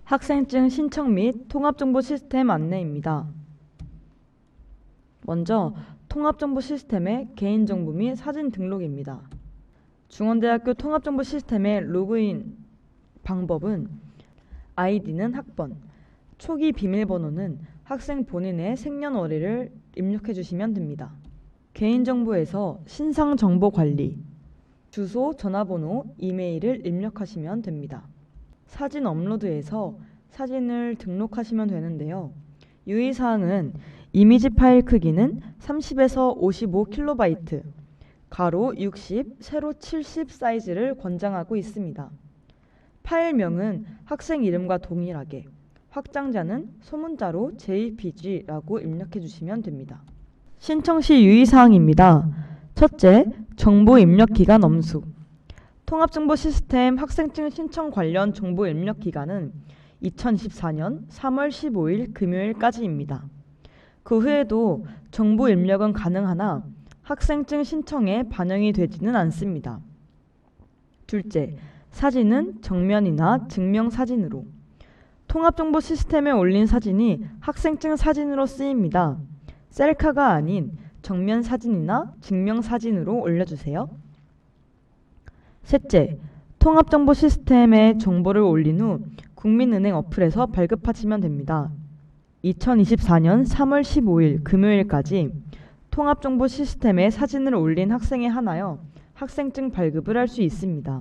학생증 신청 및 통합정보 시스템 안내입니다. 먼저 통합정보 시스템의 개인정보 및 사진 등록입니다. 중원대학교 통합정보 시스템의 로그인 방법은 아이디는 학번, 초기 비밀번호는 학생 본인의 생년월일을 입력해 주시면 됩니다. 개인정보에서 신상정보관리, 주소, 전화번호, 이메일을 입력하시면 됩니다. 사진 업로드에서 사진을 등록하시면 되는데요. 유의사항은 이미지 파일 크기는 30에서 55KB, 가로 60, 세로 70 사이즈를 권장하고 있습니다. 파일명은 학생 이름과 동일하게, 확장자는 소문자로 JPG라고 입력해 주시면 됩니다. 신청 시 유의사항입니다. 첫째, 정보 입력 기간 엄수. 통합정보 시스템 학생증 신청 관련 정보 입력 기간은 2014년 3월 15일 금요일까지입니다. 그 후에도 정보 입력은 가능하나 학생증 신청에 반영이 되지는 않습니다. 둘째, 사진은 정면이나 증명사진으로. 통합정보 시스템에 올린 사진이 학생증 사진으로 쓰입니다. 셀카가 아닌 정면 사진이나 증명사진으로 올려주세요. 셋째, 통합정보 시스템에 정보를 올린 후 국민은행 어플에서 발급하시면 됩니다. 2024년 3월 15일 금요일까지 통합정보 시스템에 사진을 올린 학생에 한하여 학생증 발급을 할 수 있습니다.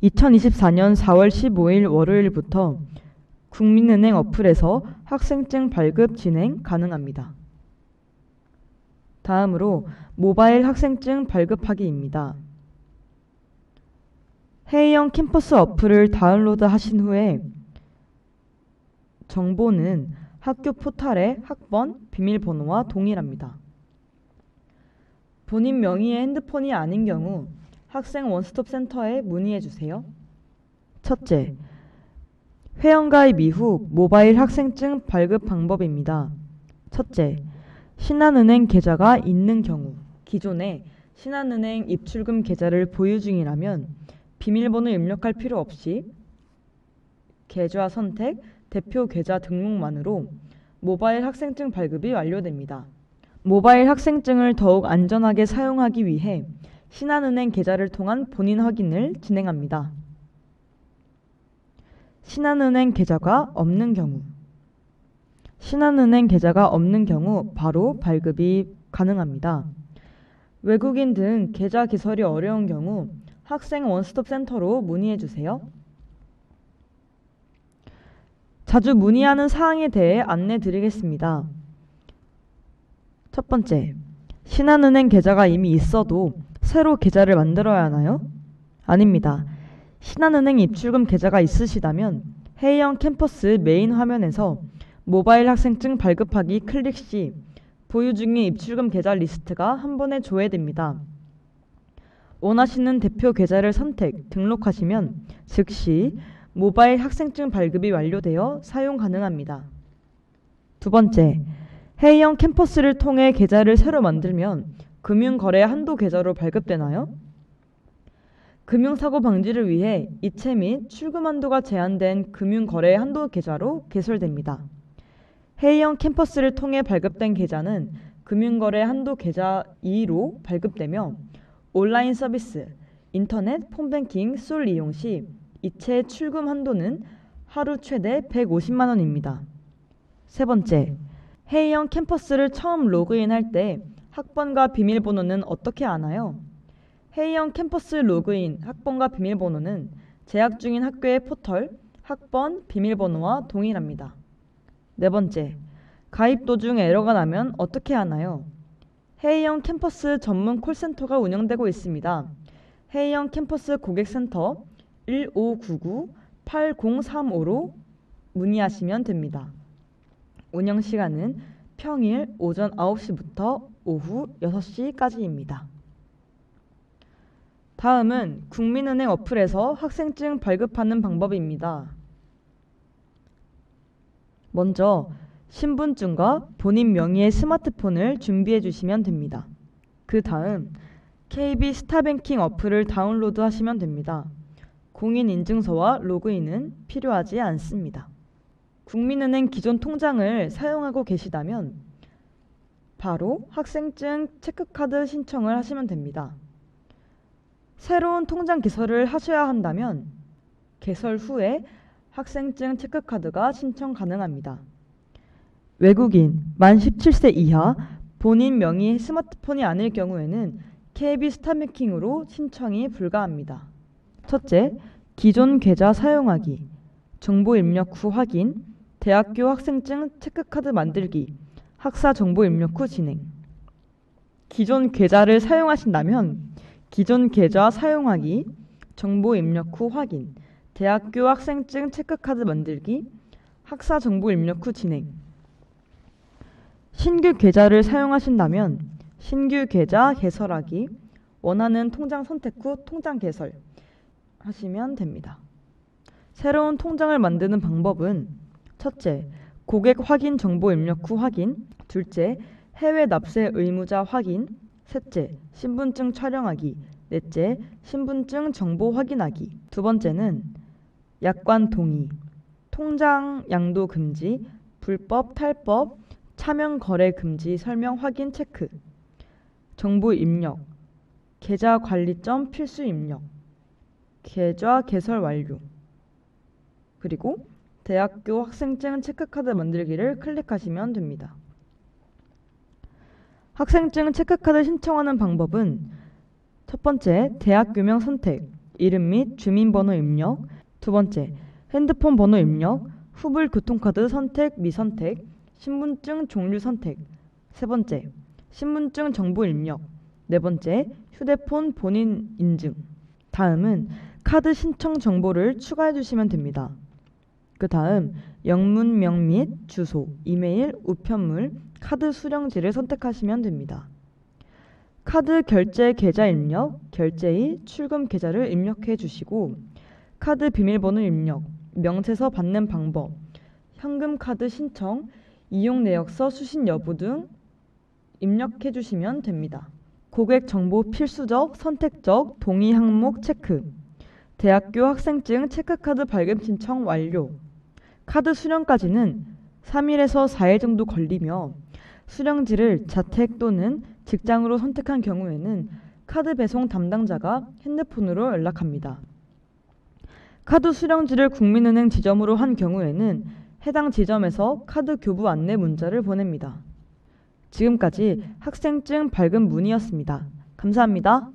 2024년 4월 15일 월요일부터 국민은행 어플에서 학생증 발급 진행 가능합니다. 다음으로 모바일 학생증 발급하기입니다. 회의형 캠퍼스 어플을 다운로드 하신 후에 정보는 학교 포털의 학번, 비밀번호와 동일합니다. 본인 명의의 핸드폰이 아닌 경우 학생 원스톱 센터에 문의해 주세요. 첫째, 회원가입 이후 모바일 학생증 발급 방법입니다. 첫째, 신한은행 계좌가 있는 경우, 기존에 신한은행 입출금 계좌를 보유 중이라면 비밀번호 입력할 필요 없이 계좌 선택, 대표 계좌 등록만으로 모바일 학생증 발급이 완료됩니다. 모바일 학생증을 더욱 안전하게 사용하기 위해 신한은행 계좌를 통한 본인 확인을 진행합니다. 신한은행 계좌가 없는 경우, 신한은행 계좌가 없는 경우 바로 발급이 가능합니다. 외국인 등 계좌 개설이 어려운 경우 학생 원스톱 센터로 문의해 주세요. 자주 문의하는 사항에 대해 안내 드리겠습니다. 첫 번째, 신한은행 계좌가 이미 있어도 새로 계좌를 만들어야 하나요? 아닙니다. 신한은행 입출금 계좌가 있으시다면 회의형 캠퍼스 메인 화면에서 모바일 학생증 발급하기 클릭 시 보유 중인 입출금 계좌 리스트가 한 번에 조회됩니다. 원하시는 대표 계좌를 선택, 등록하시면 즉시 모바일 학생증 발급이 완료되어 사용 가능합니다. 두 번째, 회의형 캠퍼스를 통해 계좌를 새로 만들면 금융거래 한도 계좌로 발급되나요? 금융사고 방지를 위해 이체 및 출금 한도가 제한된 금융거래 한도 계좌로 개설됩니다. 회의형 캠퍼스를 통해 발급된 계좌는 금융거래 한도 계좌 2로 발급되며 온라인 서비스, 인터넷, 폰뱅킹, 솔 이용 시 이체 출금 한도는 하루 최대 150만 원입니다. 세 번째, 회의형 캠퍼스를 처음 로그인할 때 학번과 비밀번호는 어떻게 아나요? 회의형 캠퍼스 로그인 학번과 비밀번호는 재학 중인 학교의 포털, 학번, 비밀번호와 동일합니다. 네 번째, 가입 도중 에러가 나면 어떻게 하나요? 회의형 캠퍼스 전문 콜센터가 운영되고 있습니다. 회의형 캠퍼스 고객센터 1599-8035로 문의하시면 됩니다. 운영 시간은 평일 오전 9시부터 오후 6시까지입니다. 다음은 국민은행 어플에서 학생증 발급하는 방법입니다. 먼저 신분증과 본인 명의의 스마트폰을 준비해 주시면 됩니다. 그 다음 KB 스타뱅킹 어플을 다운로드 하시면 됩니다. 공인인증서와 로그인은 필요하지 않습니다. 국민은행 기존 통장을 사용하고 계시다면 바로 학생증 체크카드 신청을 하시면 됩니다. 새로운 통장 개설을 하셔야 한다면 개설 후에 학생증 체크카드가 신청 가능합니다. 외국인, 만 17세 이하, 본인 명의 스마트폰이 아닐 경우에는 KB 스타뱅킹으로 신청이 불가합니다. 첫째, 기존 계좌 사용하기, 정보 입력 후 확인, 대학교 학생증 체크카드 만들기, 학사 정보 입력 후 진행. 기존 계좌를 사용하신다면 기존 계좌 사용하기, 정보 입력 후 확인, 대학교 학생증 체크카드 만들기, 학사 정보 입력 후 진행. 신규 계좌를 사용하신다면 신규 계좌 개설하기, 원하는 통장 선택 후 통장 개설 하시면 됩니다. 새로운 통장을 만드는 방법은 첫째, 고객 확인 정보 입력 후 확인, 둘째, 해외 납세 의무자 확인, 셋째, 신분증 촬영하기, 넷째, 신분증 정보 확인하기. 두 번째는 약관 동의, 통장 양도 금지, 불법 탈법, 차명 거래 금지 설명 확인 체크, 정보 입력, 계좌 관리점 필수 입력, 계좌 개설 완료, 그리고 대학교 학생증 체크카드 만들기를 클릭하시면 됩니다. 학생증 체크카드 신청하는 방법은 첫 번째, 대학 유명 선택, 이름 및 주민번호 입력. 두 번째, 핸드폰 번호 입력, 후불 교통카드 선택, 미선택, 신분증 종류 선택. 세 번째, 신분증 정보 입력. 네 번째, 휴대폰 본인 인증. 다음은 카드 신청 정보를 추가해 주시면 됩니다. 그 다음 영문명 및 주소, 이메일, 우편물, 카드 수령지를 선택하시면 됩니다. 카드 결제 계좌 입력, 결제일, 출금 계좌를 입력해 주시고 카드 비밀번호 입력, 명세서 받는 방법, 현금 카드 신청, 이용 내역서 수신 여부 등 입력해 주시면 됩니다. 고객 정보 필수적, 선택적, 동의 항목 체크, 대학교 학생증 체크카드 발급 신청 완료. 카드 수령까지는 3일에서 4일 정도 걸리며 수령지를 자택 또는 직장으로 선택한 경우에는 카드 배송 담당자가 핸드폰으로 연락합니다. 카드 수령지를 국민은행 지점으로 한 경우에는 해당 지점에서 카드 교부 안내 문자를 보냅니다. 지금까지 학생증 발급 문의였습니다. 감사합니다.